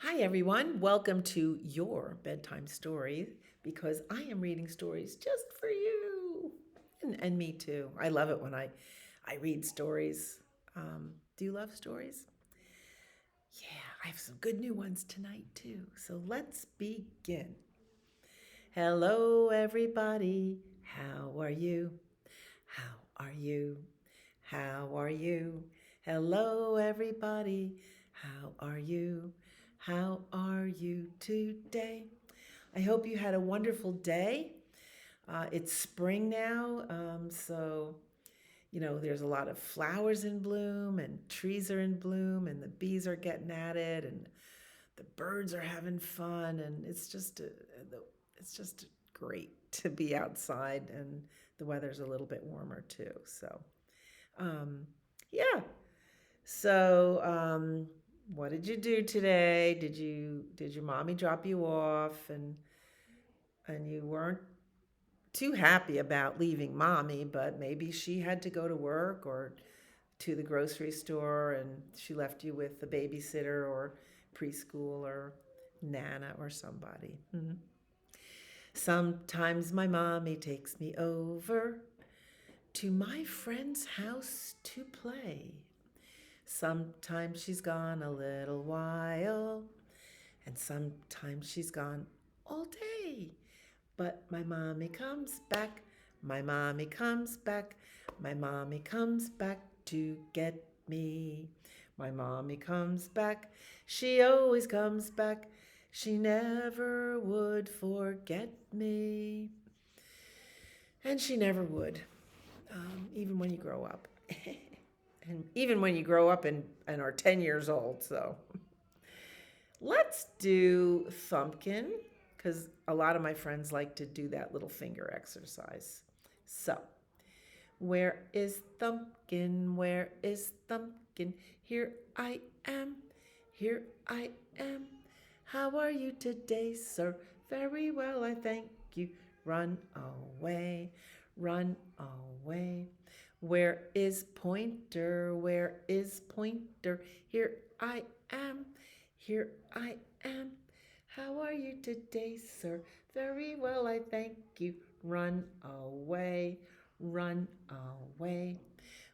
Hi, everyone. Welcome to your bedtime story because I am reading stories just for you and me too. I love it when I read stories. Do you love stories? Yeah, I have some good new ones tonight too. So let's begin. Hello, everybody. How are you? How are you? How are you? Hello, everybody. How are you? How are you today? I hope you had a wonderful day. It's spring now, so there's a lot of flowers in bloom, and trees are in bloom, and the bees are getting at it, and the birds are having fun, and it's just great to be outside, and the weather's a little bit warmer too. So, um, yeah. So, what did you do today? Did your mommy drop you off, and you weren't too happy about leaving mommy, but maybe she had to go to work or to the grocery store, and she left you with the babysitter or preschool or nana or somebody. Sometimes my mommy takes me over to my friend's house to play. Sometimes she's gone a little while, and sometimes she's gone all day. But my mommy comes back, my mommy comes back, my mommy comes back to get me. My mommy comes back, she always comes back, she never would forget me. And she never would, even when you grow up. And even when you grow up and are 10 years old. So let's do Thumpkin because a lot of my friends like to do that little finger exercise. So, where is Thumpkin? Where is Thumpkin? Here I am. Here I am. How are you today, sir? Very well, I thank you. Run away, run away. Where is Pointer? Where is Pointer? Here I am. Here I am. How are you today, sir? Very well, I thank you. Run away, run away.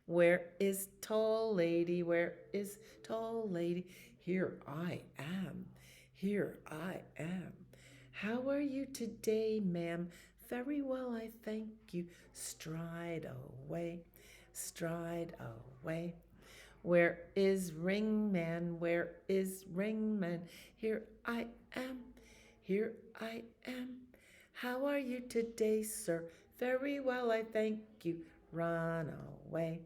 Where is Tall Lady? Where is Tall Lady? Here I am. Here I am. How are you today, ma'am? Very well, I thank you. Stride away, stride away. Where is Ringman? Where is Ringman? Here I am. Here I am. How are you today, sir? Very well, I thank you. Run away,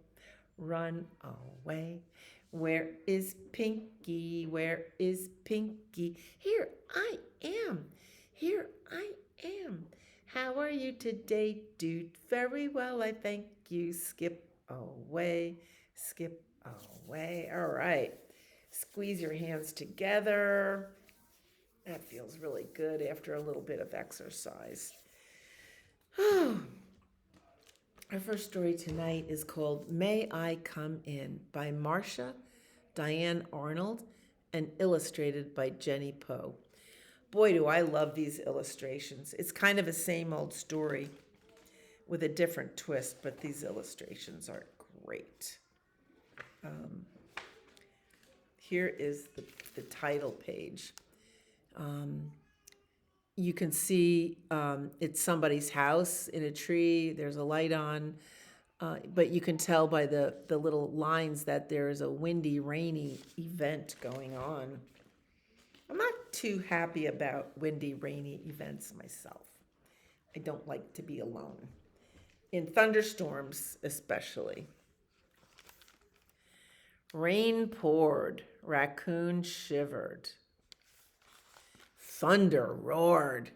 run away. Where is Pinky? Where is Pinky? Here I am. Here I am. How are you today, dude? Very well, I thank you. Skip away, skip away. All right. Squeeze your hands together. That feels really good after a little bit of exercise. Our first story tonight is called May I Come In by Marsha, Diane Arnold, and illustrated by Jennie Poe. Boy, do I love these illustrations. It's kind of a same old story with a different twist, but these illustrations are great. Here is the title page. You can see it's somebody's house in a tree. There's a light on, but you can tell by the little lines that there is a windy, rainy event going on. I'm not too happy about windy, rainy events myself. I don't like to be alone, in thunderstorms especially. Rain poured, raccoon shivered, thunder roared,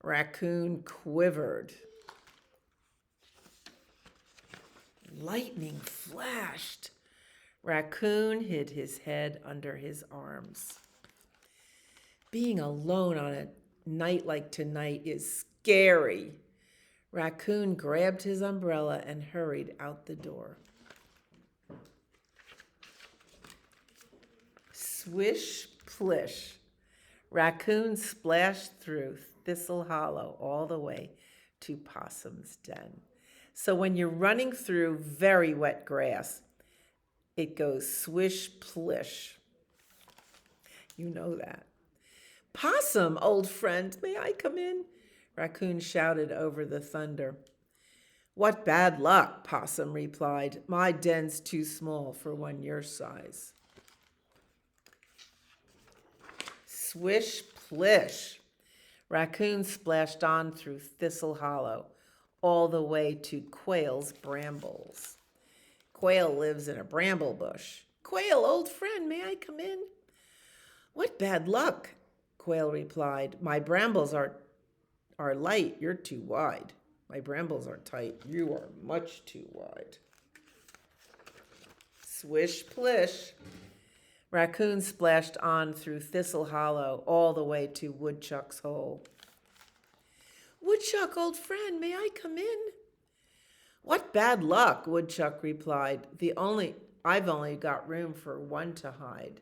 raccoon quivered, lightning flashed, raccoon hid his head under his arms. Being alone on a night like tonight is scary. Raccoon grabbed his umbrella and hurried out the door. Swish, plish. Raccoon splashed through Thistle Hollow all the way to Possum's den. So when you're running through very wet grass, it goes swish plish. You know that. Possum, old friend, may I come in? Raccoon shouted over the thunder. What bad luck, Possum replied. My den's too small for one your size. Swish plish. Raccoon splashed on through Thistle Hollow, all the way to Quail's brambles. Quail lives in a bramble bush. Quail, old friend, may I come in? What bad luck, Quail replied. My brambles are light, you're too wide. My brambles are tight, you are much too wide. Swish plish. Raccoon splashed on through Thistle Hollow all the way to Woodchuck's hole. Woodchuck, old friend, may I come in? What bad luck, Woodchuck replied. I've only got room for one to hide.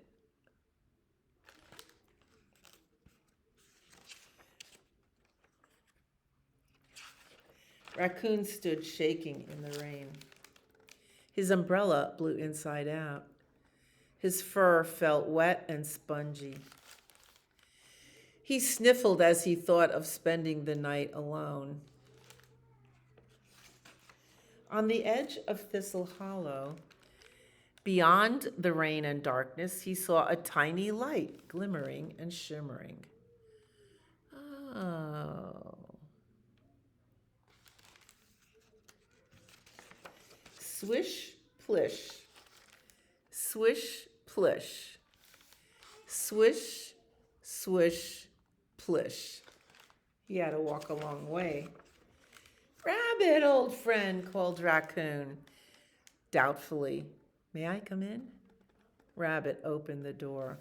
Raccoon stood shaking in the rain. His umbrella blew inside out. His fur felt wet and spongy. He sniffled as he thought of spending the night alone. On the edge of Thistle Hollow, beyond the rain and darkness, he saw a tiny light glimmering and shimmering. Oh. Swish, plish. Swish, plish. Swish, swish, plish. He had to walk a long way. Rabbit, old friend, called Raccoon doubtfully. May I come in? Rabbit opened the door.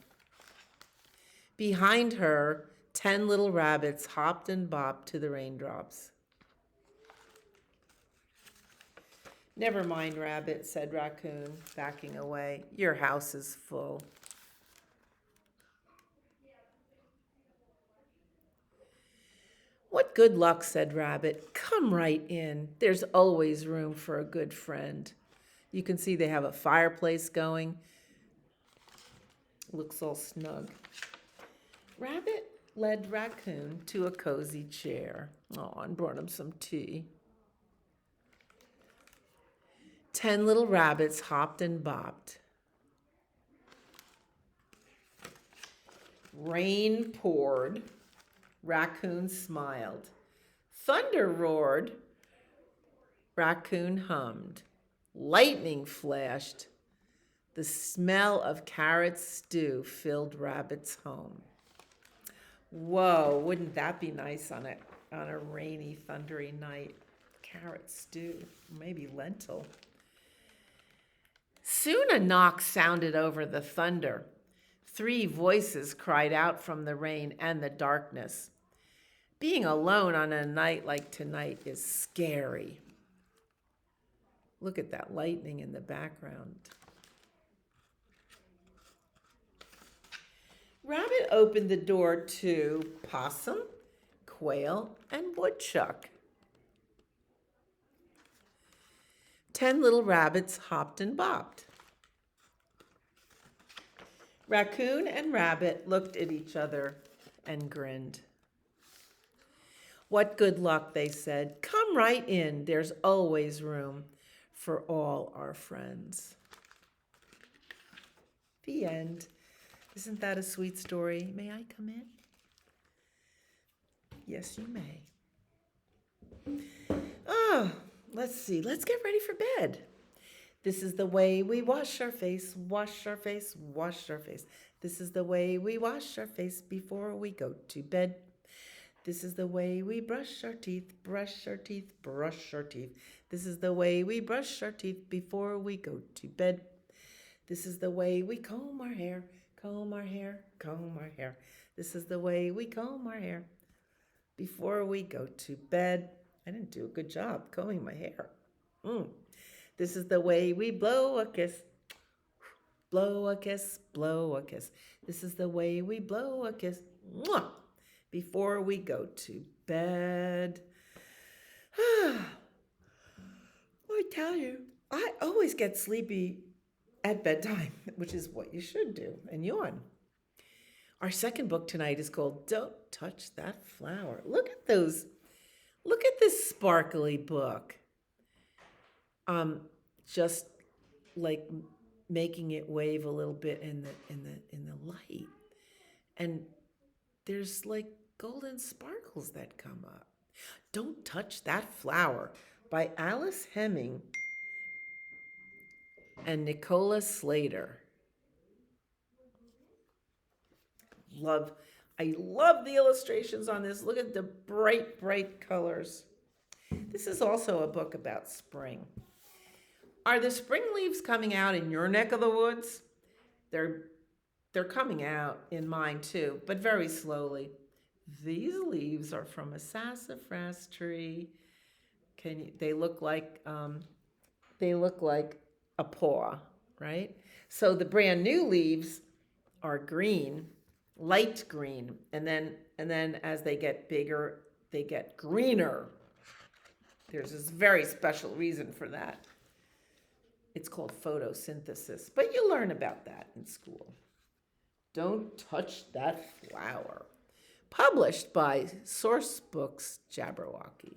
Behind her, 10 little rabbits hopped and bopped to the raindrops. Never mind, Rabbit, said Raccoon, backing away. Your house is full. What good luck, said Rabbit. Come right in. There's always room for a good friend. You can see they have a fireplace going. Looks all snug. Rabbit led Raccoon to a cozy chair. Oh, and brought him some tea. 10 little rabbits hopped and bopped. Rain poured. Raccoon smiled. Thunder roared. Raccoon hummed. Lightning flashed. The smell of carrot stew filled Rabbit's home. Whoa, wouldn't that be nice on a rainy, thundery night? Carrot stew, maybe lentil. Soon a knock sounded over the thunder. 3 voices cried out from the rain and the darkness. Being alone on a night like tonight is scary. Look at that lightning in the background. Rabbit opened the door to Possum, Quail, and Woodchuck. 10 little rabbits hopped and bopped. Raccoon and Rabbit looked at each other and grinned. What good luck, they said. Come right in. There's always room for all our friends. The end. Isn't that a sweet story? May I come in? Yes, you may. Oh, let's see. Let's get ready for bed. This is the way we wash our face, wash our face, wash our face. This is the way we wash our face before we go to bed. This is the way we brush our teeth, brush our teeth, brush our teeth. This is the way we brush our teeth before we go to bed. This is the way we comb our hair, comb our hair, comb our hair. This is the way we comb our hair before we go to bed. I didn't do a good job combing my hair. This is the way we blow a kiss blow a kiss, blow a kiss. This is the way we blow a kiss. Mwah! Before we go to bed. I tell you, I always get sleepy at bedtime, which is what you should do, and yawn. Our second book tonight is called Don't Touch That Flower. Look at those. Look at this sparkly book. Just like making it wave a little bit in the light. And there's like golden sparkles that come up. Don't Touch That Flower by Alice Hemming and Nicola Slater. I love the illustrations on this. Look at the bright, bright colors. This is also a book about spring. Are the spring leaves coming out in your neck of the woods? They're coming out in mine too, but very slowly. These leaves are from a sassafras tree. They look like a paw, right? So the brand new leaves are green, light green, and then as they get bigger, they get greener. There's this very special reason for that. It's called photosynthesis, but you learn about that in school. Don't Touch That Flower. Published by Source Books Jabberwocky.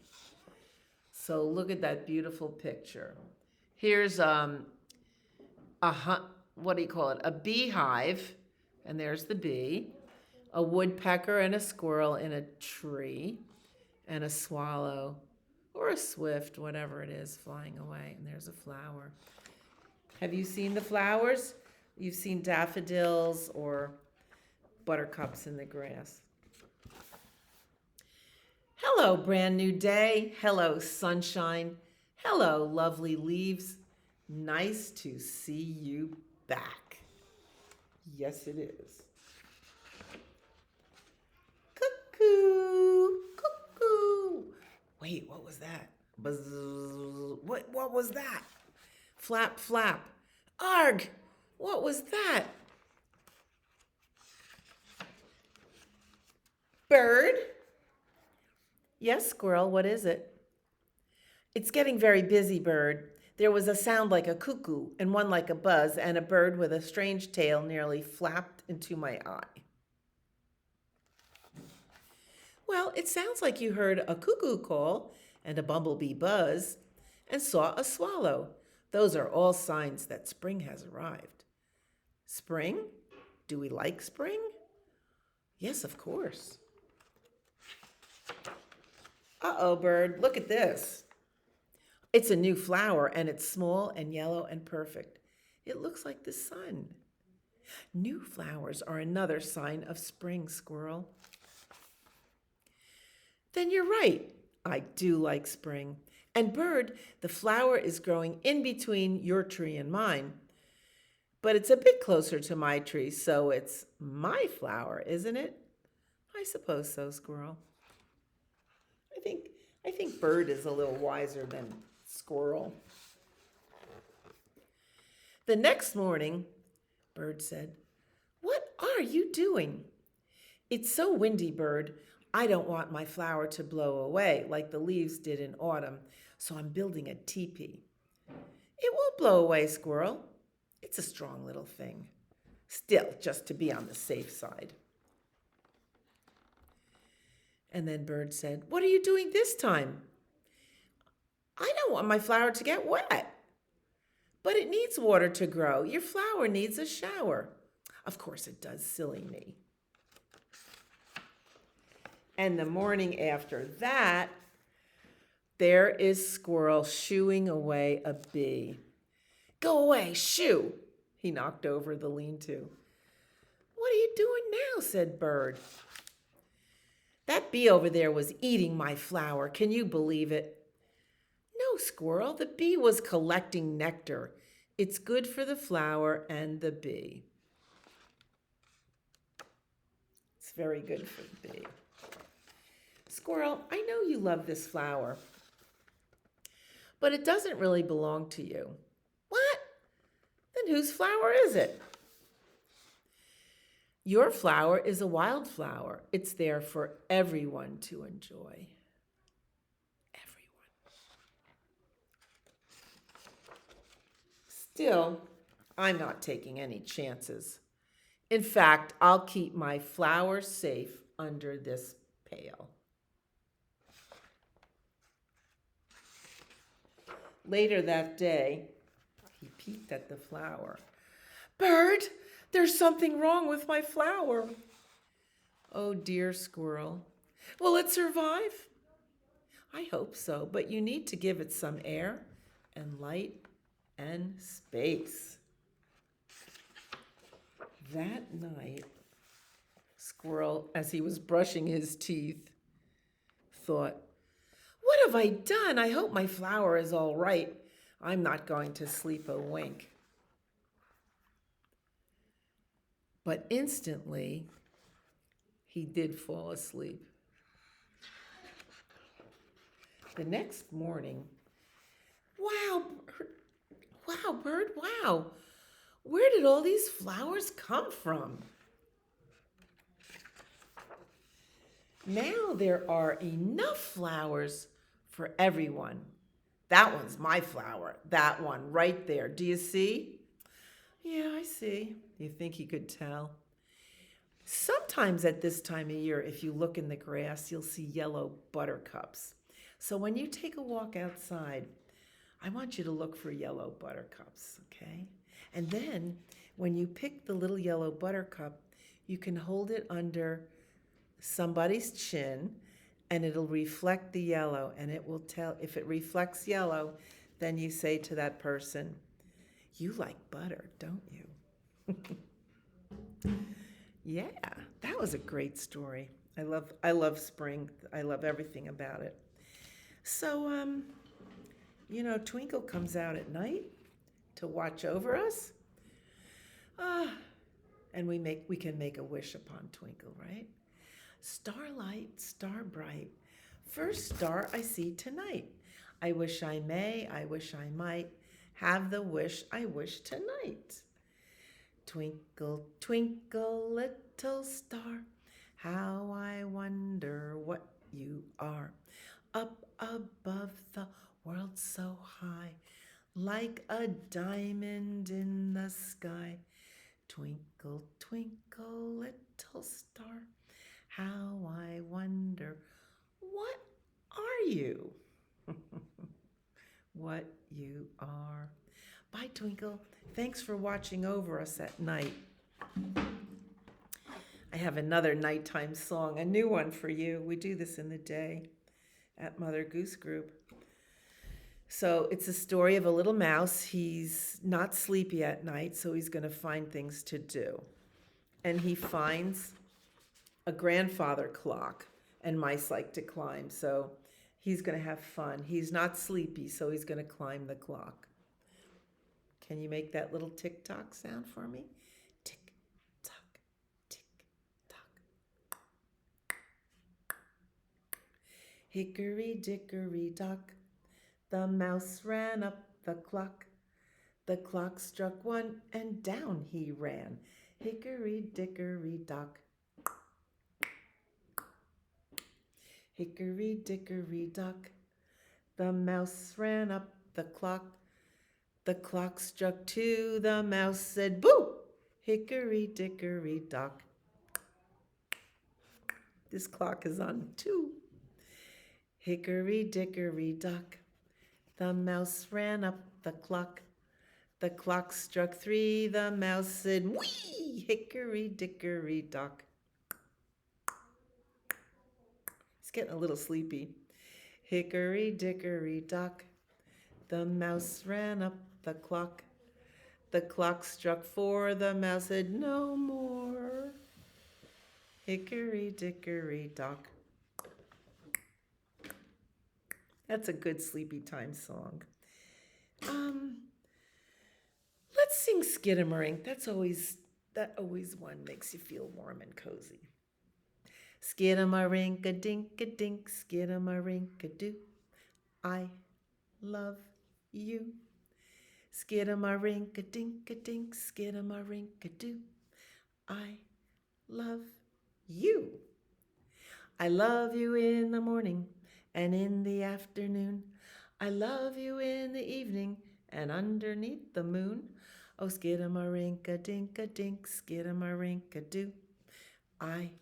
So look at that beautiful picture. Here's what do you call it? A beehive, and there's the bee. A woodpecker and a squirrel in a tree, and a swallow or a swift, whatever it is, flying away. And there's a flower. Have you seen the flowers? You've seen daffodils or buttercups in the grass. Hello, brand new day. Hello, sunshine. Hello, lovely leaves. Nice to see you back. Yes, it is. Cuckoo, cuckoo. Wait, what was that? Buzz. What was that? Flap, flap. Arg! What was that? Bird? Yes, squirrel, what is it? It's getting very busy, bird. There was a sound like a cuckoo, and one like a buzz, and a bird with a strange tail nearly flapped into my eye. Well, it sounds like you heard a cuckoo call and a bumblebee buzz and saw a swallow. Those are all signs that spring has arrived. Spring? Do we like spring? Yes, of course. Uh-oh, bird, look at this. It's a new flower, and it's small and yellow and perfect. It looks like the sun. New flowers are another sign of spring, squirrel. Then you're right. I do like spring. And bird, the flower is growing in between your tree and mine. But it's a bit closer to my tree, so it's my flower, isn't it? I suppose so, squirrel. I think bird is a little wiser than squirrel. The next morning, bird said, "What are you doing?" "It's so windy, bird. I don't want my flower to blow away like the leaves did in autumn, so I'm building a teepee." "It won't blow away, squirrel. It's a strong little thing. Still, just to be on the safe side." And then bird said, "What are you doing this time?" "I don't want my flower to get wet." "But it needs water to grow. Your flower needs a shower." "Of course it does, silly me." And the morning after that, there is squirrel shooing away a bee. "Go away, shoo!" He knocked over the lean-to. "What are you doing now?" said bird. "That bee over there was eating my flower. Can you believe it?" "No, squirrel, the bee was collecting nectar. It's good for the flower and the bee." It's very good for the bee. "Squirrel, I know you love this flower, but it doesn't really belong to you." "What? Then And whose flower is it? Your flower is a wildflower. It's there for everyone to enjoy. Everyone. Still, I'm not taking any chances. In fact, I'll keep my flower safe under this pail. Later that day, he peeked at the flower. Bird, there's something wrong with my flower. Oh dear, squirrel. Will it survive? I hope so, but you need to give it some air and light and space. That night, Squirrel, as he was brushing his teeth, thought, what have I done? I hope my flower is all right. I'm not going to sleep a wink. But instantly, he did fall asleep. The next morning, wow, bird, wow. Where did all these flowers come from? Now there are enough flowers for everyone. That one's my flower. That one right there. Do you see? Yeah, I see. You think he could tell? Sometimes at this time of year, if you look in the grass, you'll see yellow buttercups. So when you take a walk outside, I want you to look for yellow buttercups, okay? And then when you pick the little yellow buttercup, you can hold it under somebody's chin and it'll reflect the yellow, and it will tell, if it reflects yellow, then you say to that person, you like butter, don't you? Yeah, that was a great story. I love spring. I love everything about it. So, Twinkle comes out at night to watch over us. And we can make a wish upon Twinkle, right? Starlight, star bright, first star I see tonight. I wish I may, I wish I might, have the wish I wish tonight. Twinkle, twinkle, little star, how I wonder what you are. Up above the world so high, like a diamond in the sky. Twinkle, twinkle, little star, how I wonder, what are you? What you are. Bye, Twinkle. Thanks for watching over us at night. I have another nighttime song, a new one for you. We do this in the day at Mother Goose Group. So it's a story of a little mouse. He's not sleepy at night, so he's going to find things to do. And he finds a grandfather clock, and mice like to climb, so he's going to have fun. He's not sleepy, so he's going to climb the clock. Can you make that little tick-tock sound for me? Tick-tock, tick-tock. Hickory-dickory-dock, the mouse ran up the clock. The clock struck one, and down he ran. Hickory-dickory-dock. Hickory-dickory-dock, the mouse ran up the clock. The clock struck two, the mouse said, boo! Hickory-dickory-dock. This clock is on 2. Hickory-dickory-dock, the mouse ran up the clock. The clock struck 3, the mouse said, wee! Hickory-dickory-dock. He's getting a little sleepy. Hickory-dickory-dock, the mouse ran up the clock. The clock struck 4, the mouse said, no more. Hickory-dickory-dock. That's a good sleepy time song. Let's sing Skidamarink. That always one makes you feel warm and cozy. Skidamarink-a-dink-a-dink, skidamarink-a-doo. I love you. Skidamarinka-dink-a-dink, skidamarinka-doo. I love you. I love you in the morning and in the afternoon. I love you in the evening and underneath the moon. Oh, skidamarinka-dink-a-dink, skidamarinka-doo. I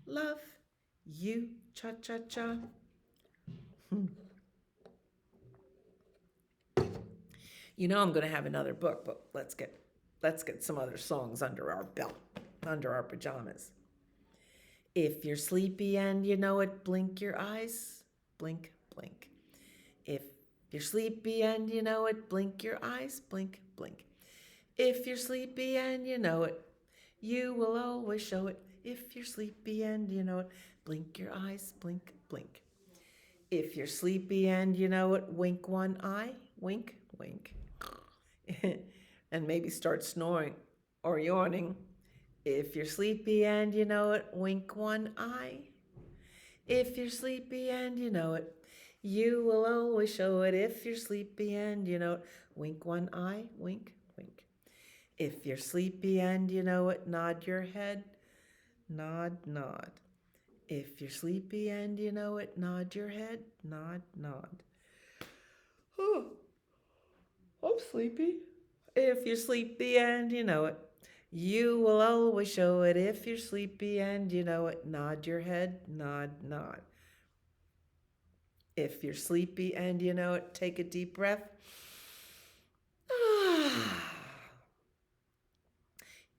love you. Cha-cha-cha. You know I'm going to have another book, but let's get some other songs under our belt, under our pajamas. If you're sleepy and you know it, blink your eyes. Blink, blink. If you're sleepy and you know it, blink your eyes. Blink, blink. If you're sleepy and you know it, you will always show it. If you're sleepy and you know it, blink your eyes. Blink, blink. If you're sleepy and you know it, wink one eye. Wink, wink. And maybe start snoring or yawning. If you're sleepy and you know it, wink one eye. If you're sleepy and you know it, you will always show it. If you're sleepy and you know it, wink one eye, wink, wink. If you're sleepy and you know it, nod your head, nod, nod. If you're sleepy and you know it, nod your head, nod, nod. Oh, I'm sleepy. If you're sleepy and you know it, you will always show it. If you're sleepy and you know it, nod your head, nod, nod. If you're sleepy and you know it, take a deep breath.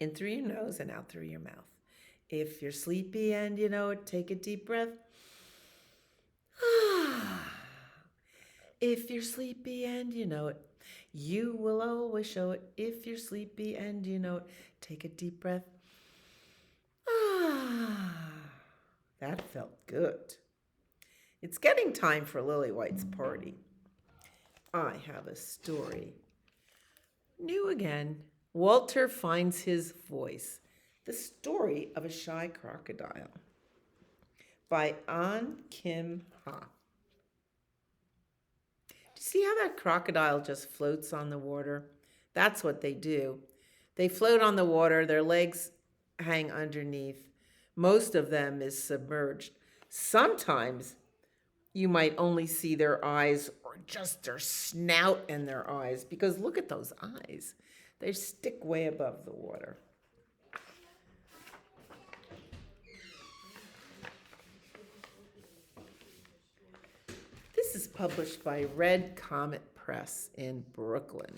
In through your nose and out through your mouth. If you're sleepy and you know it, take a deep breath. If you're sleepy and you know it, you will always show it. If you're sleepy and you know it, take a deep breath. That felt good. It's getting time for Lily White's party. I have a story. New again. Walter finds his voice. The story of a shy crocodile by An Kim Ha. Do you see how that crocodile just floats on the water? That's what they do. They float on the water, their legs hang underneath. Most of them is submerged. Sometimes you might only see their eyes or just their snout and their eyes, because look at those eyes. They stick way above the water. This is published by Red Comet Press in Brooklyn.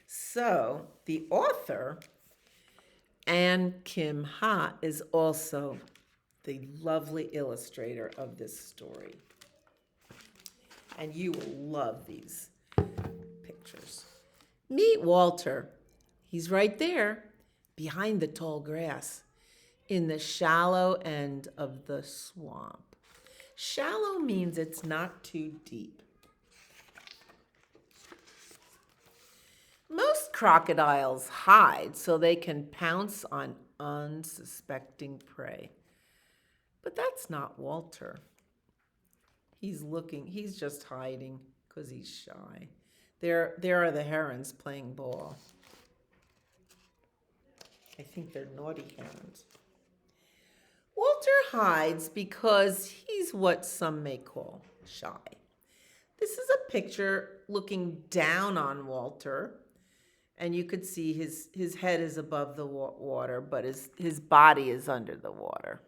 So the author, An Kim Ha, is also the lovely illustrator of this story. And you will love these pictures. Meet Walter. He's right there behind the tall grass in the shallow end of the swamp. Shallow means it's not too deep. Most crocodiles hide so they can pounce on unsuspecting prey. But that's not Walter. He's just hiding because he's shy. There are the herons playing ball. I think they're naughty herons. Walter hides because he's what some may call shy. This is a picture looking down on Walter, and you could see his head is above the water, but his body is under the water.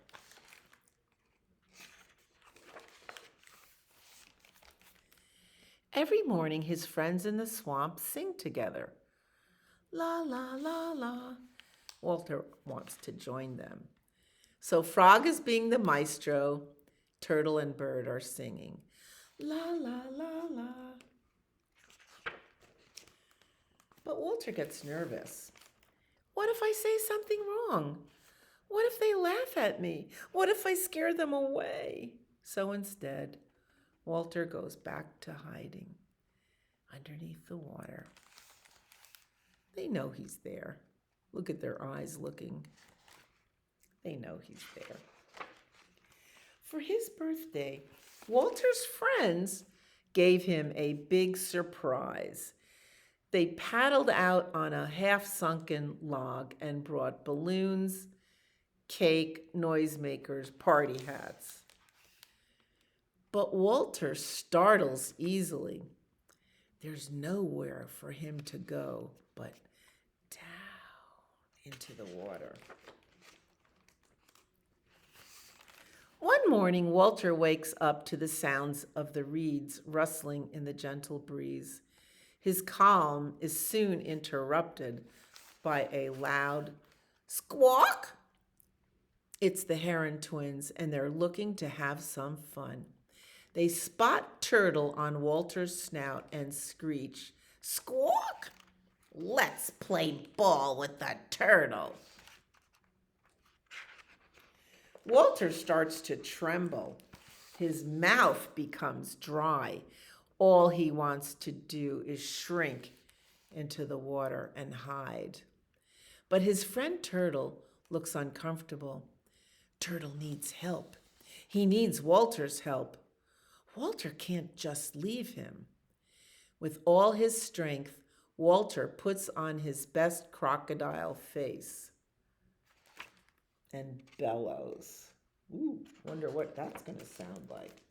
Every morning, his friends in the swamp sing together. La, la, la, la. Walter wants to join them. So Frog is being the maestro. Turtle and Bird are singing. La, la, la, la. But Walter gets nervous. What if I say something wrong? What if they laugh at me? What if I scare them away? So instead, Walter goes back to hiding underneath the water. They know he's there. Look at their eyes looking. They know he's there. For his birthday, Walter's friends gave him a big surprise. They paddled out on a half sunken log and brought balloons, cake, noisemakers, party hats. But Walter startles easily. There's nowhere for him to go but down into the water. One morning, Walter wakes up to the sounds of the reeds rustling in the gentle breeze. His calm is soon interrupted by a loud squawk. It's the Heron twins, and they're looking to have some fun. They spot Turtle on Walter's snout and screech, "Squawk! Let's play ball with the turtle." Walter starts to tremble. His mouth becomes dry. All he wants to do is shrink into the water and hide. But his friend Turtle looks uncomfortable. Turtle needs help. He needs Walter's help. Walter can't just leave him. With all his strength, Walter puts on his best crocodile face and bellows. Ooh, wonder what that's going to sound like.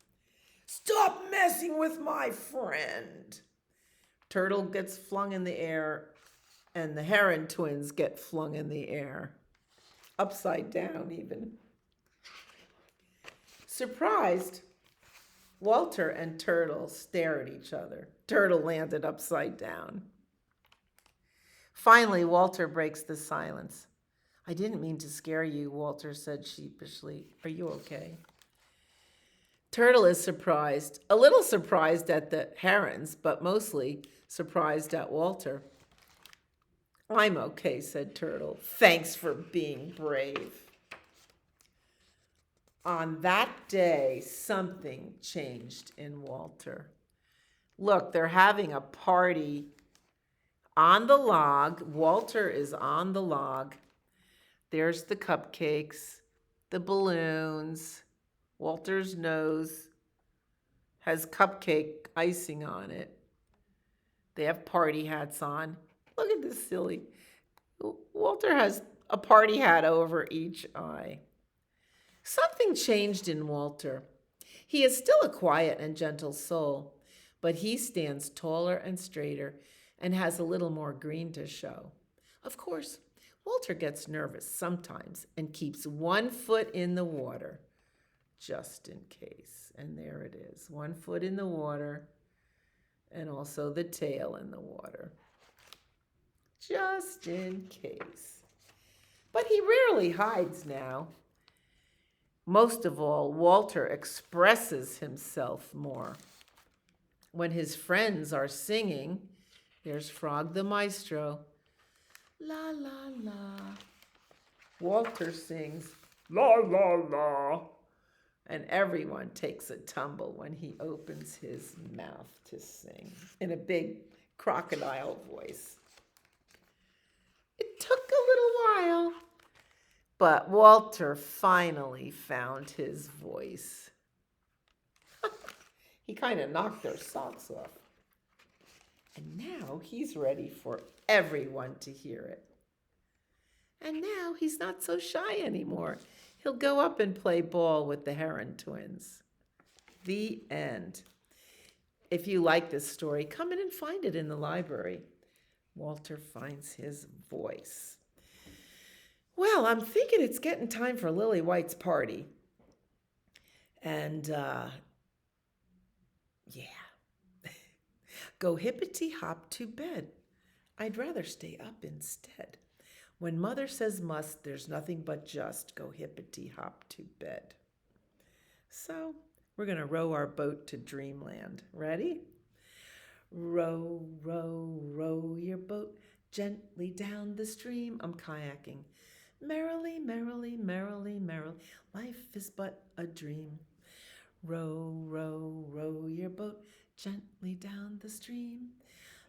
"Stop messing with my friend." Turtle gets flung in the air, and the Heron twins get flung in the air. Upside down, even. Surprised, Walter and Turtle stare at each other. Turtle landed upside down. Finally, Walter breaks the silence. "I didn't mean to scare you," Walter said sheepishly. "Are you okay?" Turtle is surprised, a little surprised at the herons, but mostly surprised at Walter. "I'm okay," said Turtle. "Thanks for being brave." On that day, something changed in Walter. Look, they're having a party on the log. Walter is on the log. There's the cupcakes, the balloons. Walter's nose has cupcake icing on it. They have party hats on. Look at this silly. Walter has a party hat over each eye. Something changed in Walter. He is still a quiet and gentle soul, but he stands taller and straighter and has a little more green to show. Of course, Walter gets nervous sometimes and keeps one foot in the water, just in case. And there it is, one foot in the water, and also the tail in the water, just in case. But he rarely hides now. Most of all, Walter expresses himself more. When his friends are singing, there's Frog the Maestro, la la la. Walter sings, la la la. And everyone takes a tumble when he opens his mouth to sing in a big crocodile voice. It took a little while, but Walter finally found his voice. He kind of knocked their socks off. And now he's ready for everyone to hear it. And now he's not so shy anymore. He'll go up and play ball with the Heron twins. The end. If you like this story, come in and find it in the library. Walter finds his voice. Well, I'm thinking it's getting time for Lily White's party. And, go hippity hop to bed. I'd rather stay up instead. When mother says must, there's nothing but just go hippity hop to bed. So we're going to row our boat to dreamland. Ready? Row, row, row your boat gently down the stream. I'm kayaking. Merrily, merrily, merrily, merrily, life is but a dream. Row, row, row your boat gently down the stream.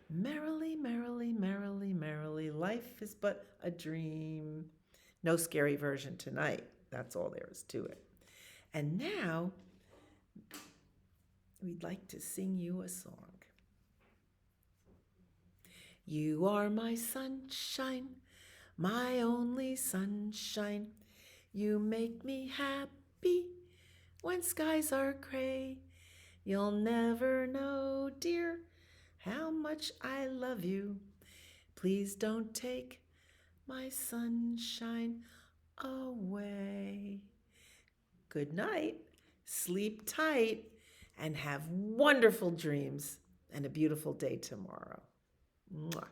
Merrily, merrily, merrily, merrily, life is but a dream. No scary version tonight. That's all there is to it. And now, we'd like to sing you a song. You are my sunshine, my only sunshine. You make me happy when skies are gray. You'll never know, dear, how much I love you. Please don't take my sunshine away. Good night, sleep tight, and have wonderful dreams and a beautiful day tomorrow. Mwah.